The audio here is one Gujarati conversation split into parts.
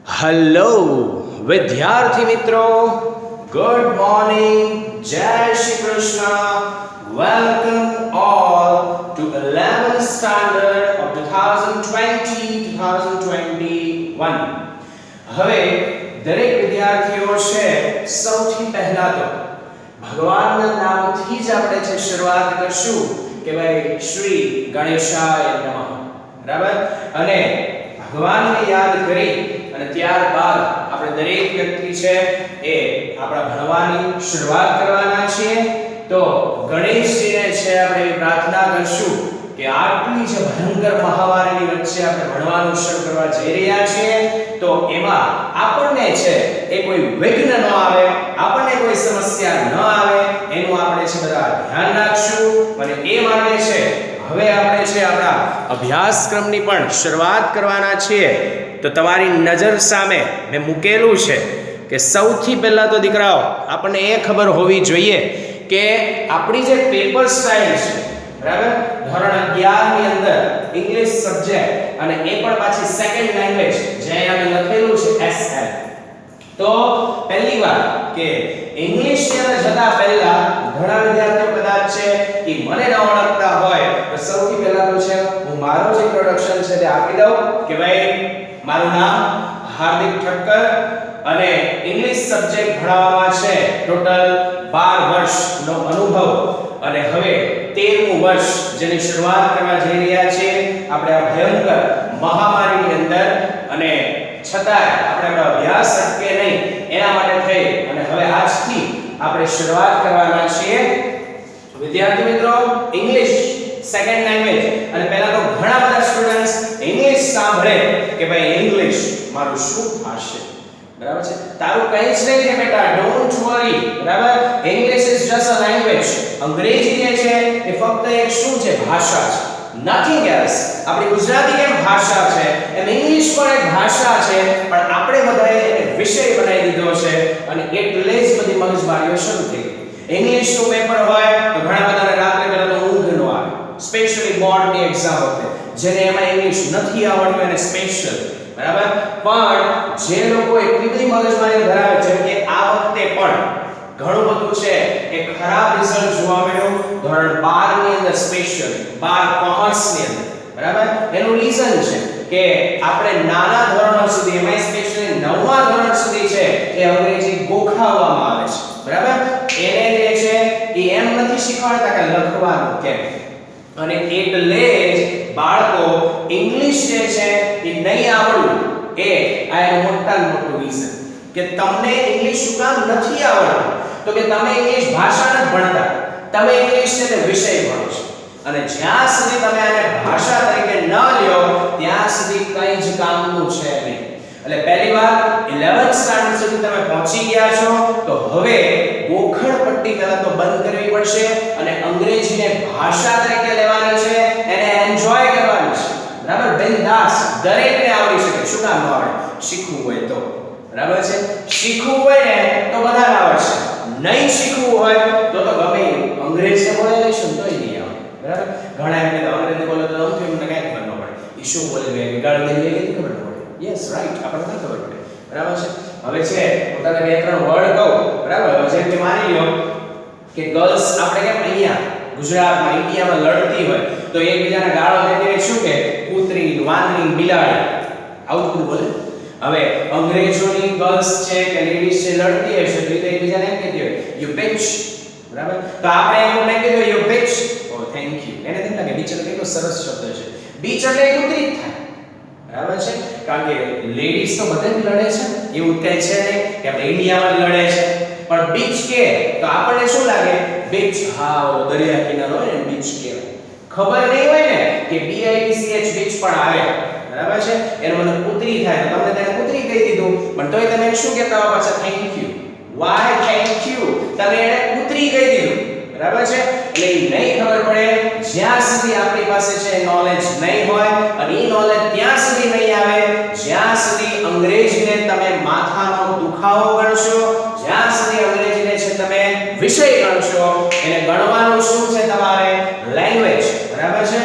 હલો વિદ્યાર્થી મિત્રો, ગુડ મોર્નિંગ, જય Shri Krishna. Welcome all to 11th standard of 2020-2021. હવે દરેક વિદ્યાર્થીઓ છે, સૌથી પહેલા તો ભગવાનના નામથી જ આપણે જે શરૂઆત કરશું કે ભાઈ શ્રી ગણેશાય નમઃ, બરાબર. અને ભગવાનને યાદ કરી અને ત્યારબાદ આપણે દરેક વ્યક્તિ છે એ આપણા ભણવાની શરૂઆત કરવાના છીએ. તો ગણેશજીને છે આપણે પ્રાર્થના કરશું કે આટલી જે ભયંકર મહામારીની વચ્ચે આપણે ભણવાનું શરૂ કરવા જઈ રહ્યા છીએ, તો એમાં આપણને છે એ કોઈ વિઘ્ન ન આવે, આપણને કોઈ સમસ્યા ન આવે, એનું આપણે છે બધા ધ્યાન રાખશું. અને એ માટે છે હવે આપણે છે આપણા અભ્યાસક્રમની પણ શરૂઆત કરવાના છીએ. તો તમારી નજર સામે મેં મૂકેલું છે કે સૌથી પહેલા તો દીકરાઓ આપણને એ ખબર હોવી જોઈએ કે આપણી જે પેપર સ્ટાઇલ છે, બરાબર, ધોરણ 11 ની અંદર ઇંગ્લિશ સબ્જેક્ટ અને એ પણ પાછી સેકન્ડ લેંગ્વેજ જે અહીંયા લખેલું છે SL. તો પહેલી વાત કે ઇંગ્લિશ ની અંદર જતા પહેલા ઘણા વિદ્યાર્થીઓ કદાચ છે એ મને ન ઓળખતા હોય, તો સૌથી પહેલા તો છે હું મારું જે ઇન્ટ્રોડક્શન છે તે આપી દઉં કે ભાઈ મારું નામ હાર્દિક ઠક્કર અને ઇંગ્લિશ સબ્જેક્ટ ભણાવવામાં છે ટોટલ 12 વર્ષનો અનુભવ. અને હવે 13મું વર્ષ જેની શરૂઆત કરવા જઈ રહ્યા છીએ આપણે આ ભયંકર મહામારીની અંદર. અને છતાંય આપણે અભ્યાસ અટકે નહીં એના માટે થઈ અને હવે આજથી આપણે શરૂઆત કરવાના છીએ. વિદ્યાર્થી મિત્રો, ઇંગ્લિશ સેકન્ડ લેંગ્વેજ અને પહેલા તો ઘણા બધા સ્ટુડન્ટ્સ ઇંગ્લિશ સાંભળે કે ભાઈ ઇંગ્લિશ મારું શું થશે, બરાબર છે. તારું કંઈ જ નહીં છે બેટા, ડોન્ટ વરી, બરાબર. English is just a language. અંગ્રેજી જે છે એ ફક્ત એક શું છે, ભાષા છે, નથિંગ એલ્સ. આપણી ગુજરાતી કેમ ભાષા છે એમ ઇંગ્લિશ પણ એક ભાષા છે, પણ આપણે બધાએ એને વિષય બનાવી દીધો છે અને એટલે જ બધી મગજમારીઓ શરૂ થઈ ગઈ. ઇંગ્લિશનું પેપર હોય તો ઘણા બધાને રાત્રે પહેલા તો ઊંઘ ન આવે, સ્પેશિયલી બોર્ડની એક્ઝામ વખતે જેને એમાં ઇંગ્લિશ નથી આવડતું એને સ્પેશિયલ, બરાબર. પણ જે લોકો એટલી બધી મગજમારી ધરાવે છે કે આ વખતે પણ ઘણું બધું છે એ ખરાબ રિઝલ્ટ જોવા મળ્યું ધોરણ 12 ની અંદર, સ્પેશિયલ 12 કોમર્સ ની અંદર, બરાબર. એનું રીઝન છે કે આપણે નાના ધોરણો સુધી, એમાં સ્પેશિયલી 9મા ધોરણ સુધી છે એ અંગ્રેજી ગોખાવવામાં આવે છે, બરાબર. એને જે છે એ એમ નથી શીખવાડતા કે લખવાનું કેમ, અને એટલે જ બાળકો ઇંગ્લિશ જે છે એ નહીં આવડવું એ આ એક મોટું રીઝન કે તમને ઇંગ્લિશ શું કામ નથી આવડતું, તો કે તમે ઇંગ્લિશ ભાષા નથી ભણતા, તમે ઇંગ્લિશ છે તે વિષય ભણો છો. અને જ્યાં સુધી તમે આને ભાષા તરીકે ન લ્યો ત્યાં સુધી કંઈ જ કામનું છે નહીં. એટલે પહેલી વાર 11th સ્ટાન્ડર્ડ સુધી તમે પહોંચી ગયા છો, તો હવે ગોખણ પટ્ટી પહેલા તો બંધ કરવી પડશે અને અંગ્રેજીને ભાષા તરીકે લેવાની છે, એને એન્જોય કરવાની છે, બરાબર. બિંદાસ દરેકને આવડી શકે. શું કામ ન આવડે? શીખવું હોય તો, બરાબર છે. શીખવું હોય ને તો બધાને આવડશે, નહીં શીખવું હોય તો ગમે અંગ્રેજી બોલે લેશું તોય નહીં આવડે, બરાબર. ઘણા એમ કે અંગ્રેજી બોલે તો અમથું એમને કાંઈ ખબર ન પડે, એ શું બોલે ગાળી દે એ ખબર ન પડે. યસ, રાઈટ, આપણને ન ખબર પડે, બરાબર છે. હવે છે પોતાને બે ત્રણ વર્ડ કહું, બરાબર. જેમ કે માની લો કે ગર્લ્સ આપણે કેમ અહીંયા ગુજરાતમાં ઇન્ડિયામાં લડતી હોય તો એકબીજાને ગાળો દેતી હોય, શું કે કૂતરી, વાંદરી, બિલાડી, આવું બધું બોલે. હવે અંગ્રેજોની ગર્લ્સ છે કે લેડીઝ છે લડતી હશે તો એકબીજાને એમ કહેતી હોય યુ બીચ, બરાબર. તો આપણે એમ નહીં કહેતું you bitch, oh thank you. એને તેમ લાગે બીચ એટલે કેટલો સરસ શબ્દ છે, બીચ એટલે કૂતરી જ થાય, બરાબર છે. કારણ કે લેડીઝ તો બધે જ લડે છે, એવું કહે છે નહીં કે આપણે ઇન્ડિયામાં લડે છે, પણ બીચ કે તો આપણને શું લાગે, બીચ, હા ઓ દરિયા કિનારો હોય ને બીચ કહેવાય. ખબર નહીં હોય ને કે BITCH બીચ પણ આવે, બરાબર છે. એનો મતલબ કૂતરી થાય તો તમને તેને કૂતરી કહી દીધું, પણ તોય તમે શું કહેતા હો પાછા thank you, why thank you, તમે એને કૂતરી કહી દીધું, બરાબર છે. એટલે એ નહીં ખબર પડે જ્યાં સુધી આપણી પાસે છે નોલેજ નહીં હોય, અને એ નોલેજ ત્યાં સુધી નહીં આવે જ્યાં સુધી અંગ્રેજીને તમે માથાનો દુખાવો ગણશો, જ્યાં સુધી અંગ્રેજીને છે તમે વિષય ગણશો. એને ગણવાનું શું છે તમારે, લેંગ્વેજ, બરાબર છે.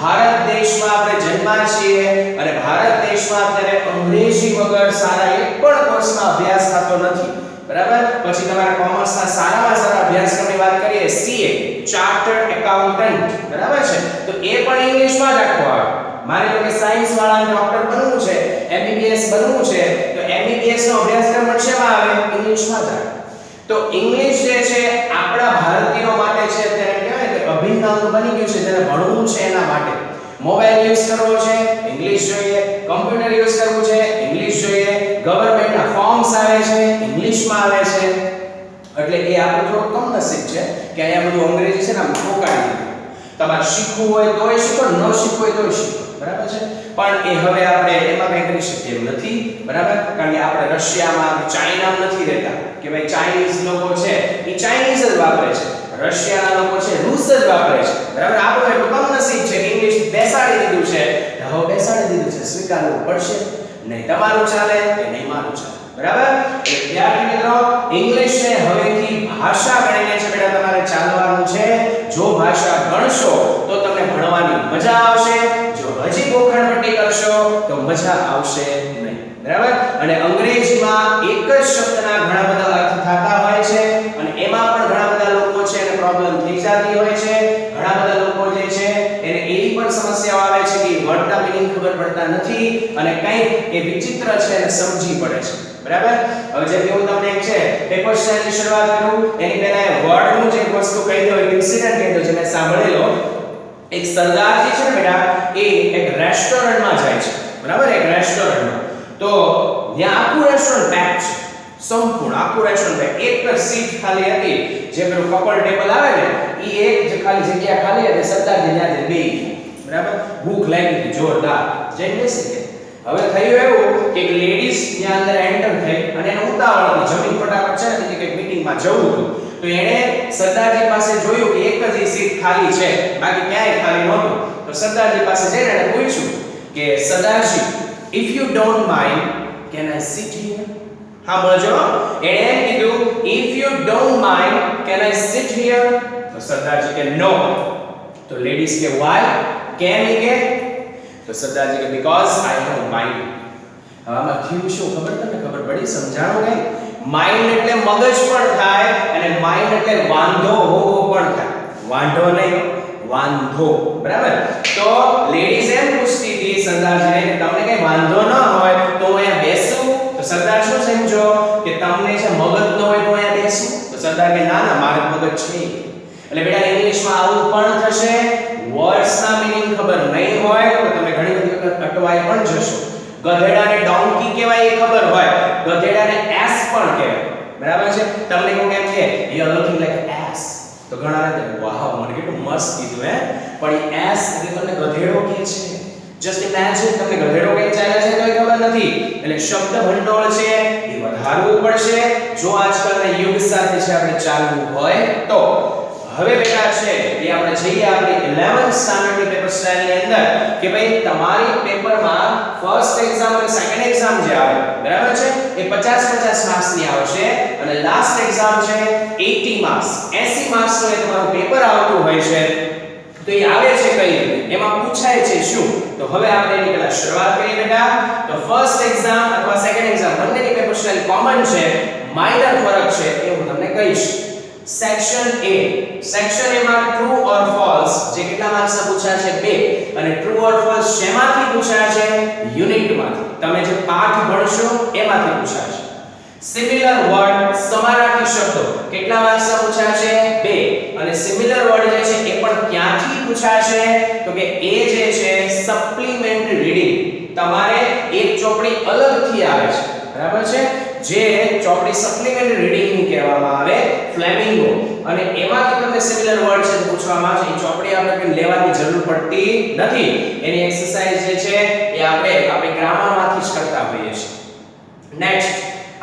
ભારત દેશમાં આપણે જન્મ્યા છીએ અને ભારત દેશમાં અત્યારે અંગ્રેજી વગર સારા એક પણ કોર્સમાં અભ્યાસ થતો નથી, બરાબર. પછી તમારા કોમર્સના સારામાં સારા અભ્યાસક્રમની વાત કરીએ CA ચાર્ટર્ડ એકાઉન્ટન્ટ, બરાબર છે, તો એ પણ ઇંગ્લિશમાં જ આખો આવે. માની લો કે સાયન્સ વાળાને ડોક્ટર બનવું છે, MBBS બનવું છે, તો MBBS નો અભ્યાસક્રમ પણ શેમાં આવે? ઇંગ્લિશમાં જ આવે. તો ઇંગ્લિશ જે છે આપણા ભારતીયો માટે છે અત્યારે કહેવાય કે અભિન્ન અંગ બની ગયું છે. જેને ભણવું છે એના માટે મોબાઈલ યુઝ કરવો છે, ઇંગ્લિશ જોઈએ, કમ્પ્યુટર યુઝ કરવું છે, ઇંગ્લિશ જોઈએ, ગવર્નમેન્ટના ફોર્મ્સ આવે છે, ઇંગ્લિશમાં આવે છે. એટલે એ આપણું થોડું કમનસીબ છે કે અહીંયા બધું અંગ્રેજી છે ને આમ ઠોકાડી દીધું. તમારે શીખવું હોય તોય શીખો, ન શીખવું હોય તોય શીખો, બરાબર છે. પણ એ હવે આપણે એમાં કંઈ કરી શકીએ એમ નથી, બરાબર. કારણ કે આપણે રશિયામાં કે ચાઇનામાં નથી રહેતા કે ભાઈ ચાઇનીઝ લોકો છે એ ચાઇનીઝ જ વાપરે છે, રશિયાના લોકો છે રૂસ જ વાપરે છે, બરાબર. આપણું એટલું કમનસીબ છે કે ઇંગ્લિશ બેસાડી દીધું છે, હવે બેસાડી દીધું છે, સ્વીકારવું પડશે. નહીં તમારું ચાલે કે નહીં મારું ચાલે, બરાબર. એટલે વિદ્યાર્થી મિત્રો ઇંગ્લિશને હવેથી ભાષા ગણીને છે બેટા તમારે ચાલવાનું છે. જો ભાષા ગણશો તો તમને ભણવાની મજા આવશે, જો હજી ગોખણપટ્ટી કરશો તો મજા આવશે નહીં, બરાબર. અને અંગ્રેજીમાં એક જ શબ્દના ઘણા બધા અર્થ થતા હોય છે અને એમાં પણ ઘણા બધા લોકો છે એને પ્રોબ્લેમ થઈ જતી હોય છે. ઘણા બધા લોકો જે છે એને એવી પણ સમસ્યાઓ આવે છે કે વર્ડના મીનિંગ ખબર પડતા નથી અને કંઈક એ વિચિત્ર છે એને સમજી પડે છે, બરાબર. હવે જે હું તમને એક છે પેપર સ્ટાઇલની શરૂઆત કરું એની પહેલા વર્ડનું જે વસ્તુ કહી દો, એક ઇન્સિડન્ટ કહી દો જે મેં સાંભળેલો. એક સરદારજી છે ને બેટા એ એક રેસ્ટોરન્ટમાં જાય છે, બરાબર. એક રેસ્ટોરન્ટમાં તો ત્યાં આખું રેસ્ટોરન્ટ પેક છે, સંપૂર્ણ આખું રેસ્ટોરન્ટ પેક. એક જ સીટ ખાલી હતી, જે પેલું કપલ ટેબલ આવે ને એ એક જે ખાલી જગ્યા ખાલી હતી, સરદારજી ત્યાં બેસી ગયા, બરાબર. ભૂખ લાગી હતી જોરદાર, જઈને બેસી ગયા. હવે થયું એવું કે એક લેડીઝ ત્યાં અંદર એન્ટર થઈ અને એને ઉતાવળ હતી, જમીન ફટાફટ છે ને કે મીટિંગમાં જવું હતું. તો એણે સરદારજી પાસે જોયું કે એક જ સીટ ખાલી છે, બાકી ક્યાંય ખાલી નહોતું. તો સરદારજી પાસે જઈને એણે પૂછ્યું કે Sardarji, if you don't mind, can I sit here? હા બોલજો. એણે એમ કીધું if you don't mind, can I sit here? તો સરદારજી કે no. તો લેડીઝ કે why? કેમ કે? તો સરદારજી કે because I have mind. હવે આમાં થયું શું ખબર તમને? ખબર પડી? સમજાણો કઈ? માઇન્ડ એટલે મગજ પણ થાય અને માઇન્ડ એટલે વાંધો હોવો પણ થાય. વાંધો નહીં, વાંધો, બરાબર. તો લેડીઝ એમ પૂછતી હતી સરદારજીને કે તમને કઈ વાંધો ન હોય તો હું અહીંયા બેસું? તો સરદાર શું સમજો કે તમને છે મગજ ન હોય તો અહીંયા બેસું? તો સરદાર કે ના ના મારે મગજ છે. એટલે બેટા ઇંગ્લિશમાં આવું પણ થશે. વર્ડ્સના મીનિંગ ખબર નહીં હોય તો તમે ઘણી બધી વખત અટવાઈ પણ જશો. ગધેડાને ડોંકી કહેવાય એ ખબર હોય, ગધેડાને એસ પણ કહેવાય, બરાબર છે. તમને કોઈ એમ કે you are looking like S, તો ઘણાને વાહ મને કેટલું મસ્ત કીધું હે, પણ એ એસ એટલે તમને ગધેડો કહે છે. જસ્ટ ઇમેજિન તમને ગધેડો કઈ ચાલે છે તોય ખબર નથી. એટલે શબ્દ ભંડોળ છે એ વધારવું પડશે જો આજકાલના યુગ સાથે છે આપણે ચાલવું હોય તો. હવે બેટા છે એ આપણે જઈએ આપણી 11th સ્ટાન્ડર્ડની પેપર સ્ટાઇલની અંદર કે ભાઈ તમારી પેપરમાં ફર્સ્ટ એક્ઝામ અને સેકન્ડ એક્ઝામ જે આવે, બરાબર છે, એ 50-50 માર્ક્સની આવશે અને લાસ્ટ એક્ઝામ છે 80 માર્ક્સ 80 માર્ક્સનું એ તમારું પેપર આવતું હોય છે. તો એ આવે છે કઈ એમાં પૂછાય છે શું? તો હવે આપણે એની પહેલા શરૂઆત કરીએ બેટા. તો ફર્સ્ટ એક્ઝામ અથવા સેકન્ડ એક્ઝામ બંનેની પેપર સ્ટાઇલ કોમન છે, માઇનર ફરક છે એ હું તમને કહીશ. સેક્શન A, સેક્શન A માં ટ્રુ ઓર ફોલ્સ જે કેટલા માર્ક્સના પૂછાશે 2 અને ટ્રુ ઓર ફોલ્સ શેમાંથી પૂછાશે? યુનિટમાંથી. તમે જે પાઠ ભણશો એમાંથી પૂછાશે. સિમિલર વર્ડ સમાનાર્થી શબ્દો કેટલા માર્ક્સના પૂછાશે? 2 અને સિમિલર વર્ડ જે છે એ પણ ક્યાંથી પૂછાશે? તો કે એ જે છે સપ્લિમેન્ટરી રીડિંગ તમારે એક ચોપડી અલગથી આવે છે, બરાબર છે, જે ચોપડી સપ્લિમેન્ટરી રીડિંગ ની કહેવામાં આવે, ફ્લેમિંગો, અને એમાંથી તમને સિમિલર વર્ડ છે પૂછવામાં આવે છે. એ ચોપડી આપણે કોઈ લેવાની જરૂર પડતી નથી. એની એક્સરસાઇઝ જે છે એ આપણે ગ્રામરમાંથી જ કરતા હોઈએ છીએ. Next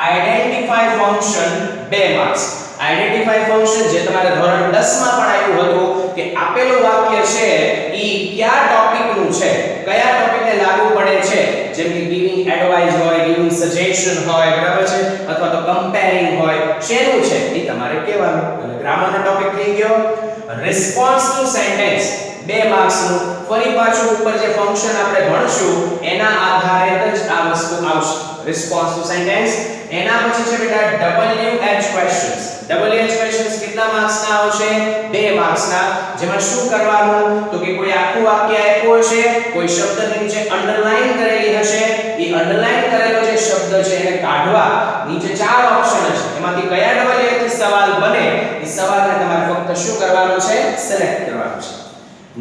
identify function 2 marks. Identify function જે તમારે ધોરણ 10 માં પણ આવ્યું હતું કે આપેલું વાક્ય છે ઈ કયા ટોપિક નું છે, કયા ટોપિકને લાગુ પડે છે, જેમ કે ગિવિંગ એડવાઇસ હોય, ગિવિંગ સજેશન હોય, બરાબર છે, અથવા તો કમ્પેરિંગ હોય, શેનું છે એ તમારે કહેવાનું. અને ગ્રામરનો ટોપિક થઈ ગયો. રિસ્પોન્સ ટુ સેન્ટેન્સ 2 માર્ક્સનું. ફરી પાછું ઉપર જે ફંક્શન આપણે ભણશું એના આધારે જ આ વસ્તુ આવશે. Response to sentence. એના પછી છે બેટા WH ક્વેશ્ચન્સ. WH ક્વેશ્ચન્સ કેટલા માર્ક્સના આવશે? 2 માર્ક્સના. જેમાં શું કરવાનું તો કે કોઈ આખું વાક્ય આપ્યું હશે, કોઈ શબ્દની નીચે અંડરલાઈન કરેલી હશે, એ અંડરલાઈન કરેલો જે શબ્દ છે એને કાઢવા નીચે 4 ઓપ્શન હશે. એમાંથી કયા WH સવાલ બને એ સવાલને તમારે ફક્ત શું કરવાનું છે? સિલેક્ટ કરવાનું છે.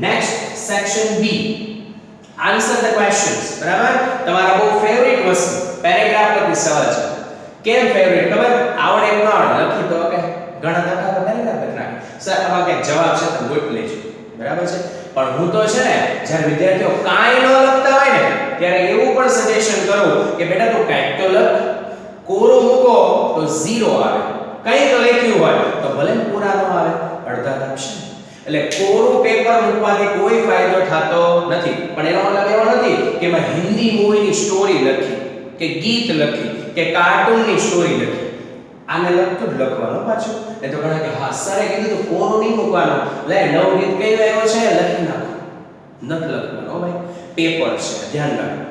Next section B, answer the questions. બરાબર? તમારા બહુ ફેવરિટ વસ્તુ પેરેગ્રાફ પરથી સવાલ છે. કેમ ફેવરિટ ખબર? આવડે ન આવડે લખી દો કે ઘણા દાખલા તો પેરેગ્રાફ પર નાખે. સર આમાં કે જવાબ છે તો ગોત લેજો. બરાબર છે? પણ હું તો છે ને જ્યારે વિદ્યાર્થીઓ કાંઈ ન લખતા હોય ને ત્યારે એવું પણ સજેશન કરું કે બેટા તું કાંઈક તો લખ. કોરું મૂકો તો 0 આવે. કંઈક લખ્યું હોય તો ભલે પૂરા ન આવે, અડધા લખશે. એટલે કોરું પેપર મૂકવાથી કોઈ ફાયદો થતો નથી. પણ એનો મતલબ એવો નથી કે મેં હિન્દી મૂવીની સ્ટોરી લખી કે ગીત લખી કે કાર્ટૂનની સ્ટોરી લખી. આને લખતું જ લખવાનું પાછું. એ તો ઘણા કે હા સરે કીધું તો કોરું નહીં મૂકવાનું. લે નવ ગીત કઈ આવ્યો છે લખી નાખો. નથી લખવાનું હો ભાઈ. પેપર છે, ધ્યાન રાખો.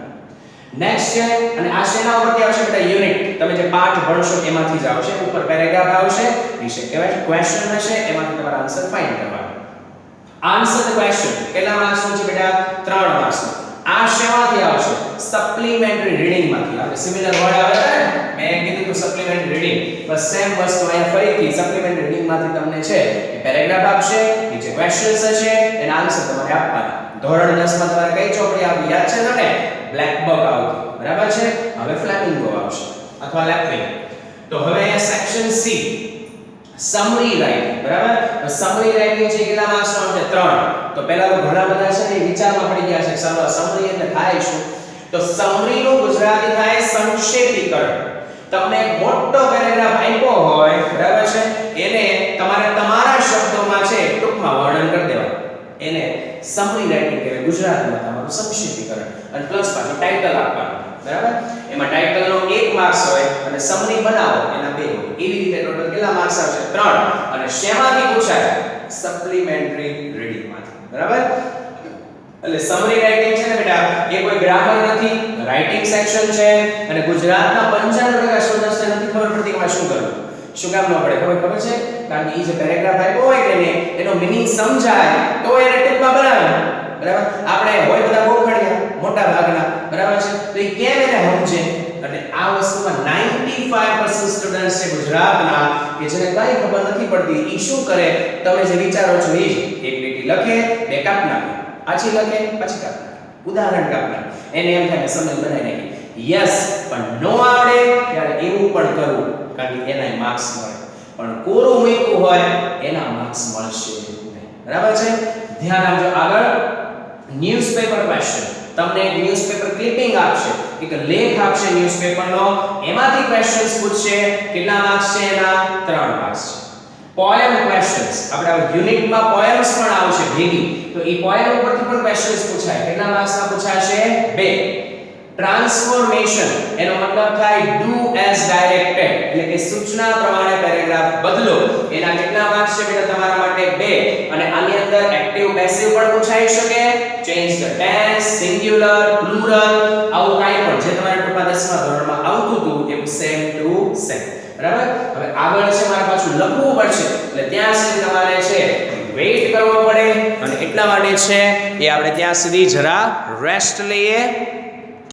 નેક્સ્ટ છે અને આ શેના ઉપરથી આવશે બેટા? યુનિટ. તમે જે પાઠ ભણશો એમાંથી જ આવશે. ઉપર પેરેગ્રાફ આવશે, વિશે કહેવાય ક્વેશ્ચન હશે, એમાંથી તમારે આન્સર ફાઇન્ડ કરવાનો. આન્સર ધ ક્વેશ્ચન કેટલા માર્ક્સનું છે બેટા? 3 માર્ક્સનું. આ શેમાંથી આવશે? સપ્લિમેન્ટરી રીડિંગ માંથી આવે. સિમિલર વર્ડ આવે છે ને, મેં કીધું તો સપ્લિમેન્ટરી રીડિંગ. બસ સેમ વસ્તુ અહીંયા ફરીથી સપ્લિમેન્ટરી રીડિંગ માંથી તમને છે એ પેરેગ્રાફ આપશે, નીચે ક્વેશ્ચન્સ હશે, એના આન્સર તમારે આપવાના. ધોરણ 10 માં તમારે કઈ ચોપડી આવી યાદ છે તમને? બ્લેક બક આવતી. બરાબર છે? હવે ફ્લેમિંગો આવશે અથવા લેપિંગ. તો હવે સેક્શન સી, સમરી રાઇટિંગ. બરાબર? તો સમરી રાઇટિંગ છે કેટલા માર્ક્સનો આવશે? 3. તો પહેલા તો ઘણા બધા છે ને વિચારમાં પડી ગયા છે સમરી એટલે થાય શું? તો સમરી નું ગુજરાતી થાય સંક્ષેપીકરણ. તમને એક મોટો પેરેગ્રાફ આપ્યો હોય, બરાબર છે, એને તમારે તમારા શબ્દોમાં છે ટૂંકમાં વર્ણન કરી દેવાનું. એને સમરી રાઇટિંગ કહેવાય. ગુજરાતીમાં તમારું સંક્ષેપીકરણ. અને પ્લસ પાછું ટાઇટલ આપવાનું. બરાબર? એમાં ટાઇટલનો 1 માર્ક્સ હોય અને સમરી બનાવો એના 2 હોય. એવી રીતે ટોટલ કેટલા માર્ક્સ આવશે? 3. અને શેમાંથી પૂછાય? સપ્લિમેન્ટરી રીડિંગ માંથી. બરાબર? એટલે સમરી રાઇટિંગ છે ને બેટા એ કોઈ ગ્રામર નથી, રાઇટિંગ સેક્શન છે અને ગુજરાતના 95% સ્ટુડન્ટ્સને નથી ખબર પડતી કે શું કરવું. શું કામ ન પડે ખબર છે? કારણ કે એ જે પેરેગ્રાફ આપ્યો હોય કે ને એનો મીનિંગ સમજાય તો એને ટૂંકમાં બનાવે. બરાબર? આપણે હોય બધા ગોખણિયા મોટા ભાગના. બરાબર છે? તો એ કેમ એને સમજે? અને આ વસ્તુમાં 95% સ્ટુડન્ટ્સ છે ગુજરાતના કે જેને કંઈ ખબર નથી પડતી. એ શું કરે? તમે જે વિચારો છો એ જ એક લીટી લખે, 2 કાપ નાખે, પાછી લખે, પાછી કાપ નાખે, ઉદાહરણ કાપ નાખે. એને એમ થાય કે સમજ બનાવી નાખી. યસ, પણ નો આવડે ત્યારે એવું પણ કરવું, કારણ કે એના માર્ક્સ મળે. પણ કોરું મૂક્યું હોય એના માર્ક્સ મળશે નહીં. બરાબર છે? ધ્યાન આપજો. આગળ ન્યૂઝપેપર ક્વેશ્ચન. તમને એક ન્યૂઝપેપર ક્લિપિંગ આપશે, એક લેખ આપશે ન્યૂઝપેપરનો, એમાંથી ક્વેશ્ચન્સ પૂછશે. કેટલા માર્ક્સ છે એના? 3 માર્ક્સ છે. Poem questions. આપણે યુનિટમાં પોએમ્સ પણ આવશે ભેગી, તો એ પોએમ ઉપરથી પણ ક્વેશ્ચન્સ પૂછાય. કેટલા માર્ક્સના પૂછાશે? 2. ટ્રાન્સફોર્મેશન એનો મતલબ થાય ડુ એઝ ડાયરેક્ટેડ, એટલે કે સૂચના પ્રમાણે પેરેગ્રાફ બદલો. એના કેટલા માર્ક્સ છે બેટા તમારા માટે? 2. અને આની અંદર એક્ટિવ પેસિવ પણ પૂછાઈ શકે. Change the tense, singular, plural, આવું કાઈ પણ જે તમારા ટૂંકમાં 10મા ધોરણમાં આવતું હતું એવું સેમ ટુ સેમ. બરાબર? હવે આગળ છે મારે પાછું લખવું પડશે, એટલે ત્યાં સુધી તમારે છે વેઇટ કરવો પડે. અને એટલા માટે છે એ આપણે ત્યાં સુધી જરા રેસ્ટ લઈએ.